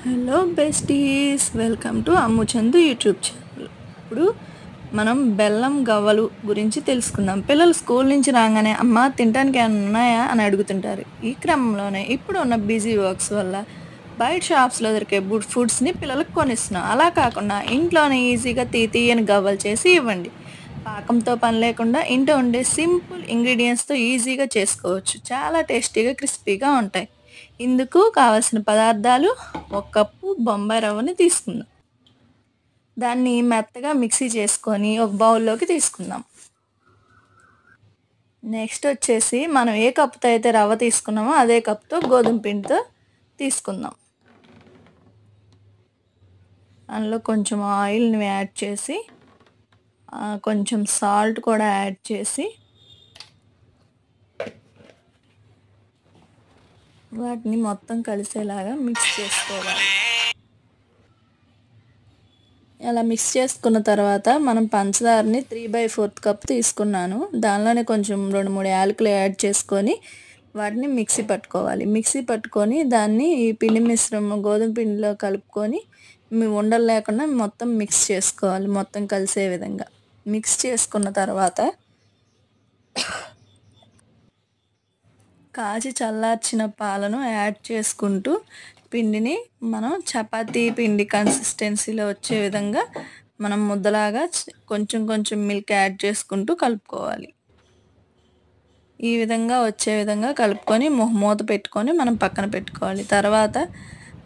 Hello besties, welcome to Ammu Chandu YouTube channel. ఇప్పుడు మనం బెల్లం గవ్వలు గురించి తెలుసుకుందాం. పిల్లలు స్కూల్ నుంచి రాగానే అమ్మ తినడానికి ఏమైనా ఉన్నాయా అని అడుగుతుంటారు. ఈ క్రమంలోనే ఇప్పుడు ఉన్న బిజీ వర్క్స్ వల్ల బయట షాప్స్లో దొరికే ఫుడ్స్ని పిల్లలకు కొనిస్తున్నాం. అలా కాకుండా ఇంట్లోనే ఈజీగా తీయని గవ్వలు చేసి ఇవ్వండి. పాకంతో పని లేకుండా ఇంట్లో ఉండే సింపుల్ ఇంగ్రీడియంట్స్తో ఈజీగా చేసుకోవచ్చు. చాలా టేస్టీగా క్రిస్పీగా ఉంటాయి. ఇందుకు కావలసిన పదార్థాలు: ఒక కప్పు బొంబాయి రవ్వని తీసుకుందాం. దాన్ని మెత్తగా మిక్సీ చేసుకొని ఒక బౌల్లోకి తీసుకుందాం. నెక్స్ట్ వచ్చేసి మనం ఏ కప్పుతో అయితే రవ్వ తీసుకున్నామో అదే కప్తో గోధుమ పిండితో తీసుకుందాం. అందులో కొంచెం ఆయిల్ని యాడ్ చేసి కొంచెం సాల్ట్ కూడా యాడ్ చేసి వాటిని మొత్తం కలిసేలాగా మిక్స్ చేసుకోవాలి. అలా మిక్స్ చేసుకున్న తర్వాత మనం పంచదారని 3/4 కప్ తీసుకున్నాను. దానిలోనే కొంచెం 2-3 యాలకులు యాడ్ చేసుకొని వాటిని మిక్సీ పట్టుకోవాలి. మిక్సీ పట్టుకొని దాన్ని ఈ పిండి మిశ్రమం గోధుమ పిండిలో కలుపుకొని ఉండలు లేకుండా మొత్తం మిక్స్ చేసుకోవాలి. మొత్తం కలిసే విధంగా మిక్స్ చేసుకున్న తర్వాత కాచి చల్లార్చిన పాలను యాడ్ చేసుకుంటూ పిండిని మనం చపాతీ పిండి కన్సిస్టెన్సీలో వచ్చే విధంగా మనం ముద్దలాగా కొంచెం కొంచెం మిల్క్ యాడ్ చేసుకుంటూ కలుపుకోవాలి. ఈ విధంగా వచ్చే విధంగా కలుపుకొని మూత పెట్టుకొని మనం పక్కన పెట్టుకోవాలి. తర్వాత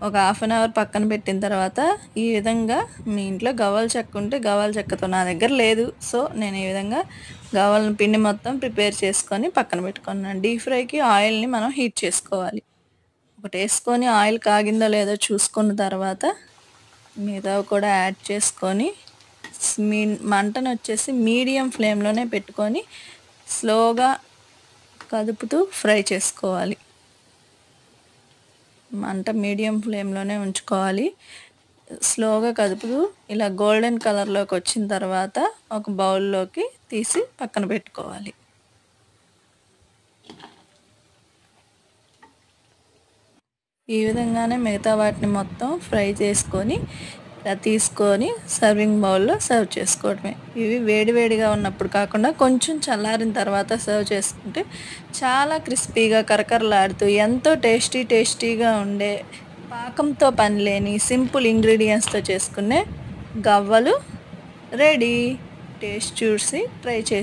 ఒక 1/2 అవర్ పక్కన పెట్టిన తర్వాత ఈ విధంగా మీ ఇంట్లో గవ్వల చెక్క ఉంటే గవ్వల చెక్కతో, నా దగ్గర లేదు, సో నేను ఈ విధంగా గవ్వల పిండి మొత్తం ప్రిపేర్ చేసుకొని పక్కన పెట్టుకున్నాను. డీప్ ఫ్రైకి ఆయిల్ని మనం హీట్ చేసుకోవాలి. ఒకటి వేసుకొని ఆయిల్ కాగిందో లేదో చూసుకున్న తర్వాత మిగతావి కూడా యాడ్ చేసుకొని మంటను వచ్చేసి మీడియం ఫ్లేమ్లోనే పెట్టుకొని స్లోగా కదుపుతూ ఫ్రై చేసుకోవాలి. మంట మీడియం ఫ్లేమ్లోనే ఉంచుకోవాలి. స్లోగా కదుపుతూ ఇలా గోల్డెన్ కలర్లోకి వచ్చిన తర్వాత ఒక బౌల్లోకి తీసి పక్కన పెట్టుకోవాలి. ఈ విధంగానే మిగతా వాటిని మొత్తం ఫ్రై చేసుకొని తీసుకొని సర్వింగ్ బౌల్లో సర్వ్ చేసుకోవడమే. ఇవి వేడివేడిగా ఉన్నప్పుడు కాకుండా కొంచెం చల్లారిన తర్వాత సర్వ్ చేసుకుంటే చాలా క్రిస్పీగా కరకరలాడుతూ ఎంతో టేస్టీగా ఉండే, పాకంతో పని లేని సింపుల్ ఇంగ్రీడియంట్స్తో చేసుకునే గవ్వలు రెడీ. టేస్ట్ చూసి ట్రై చేసి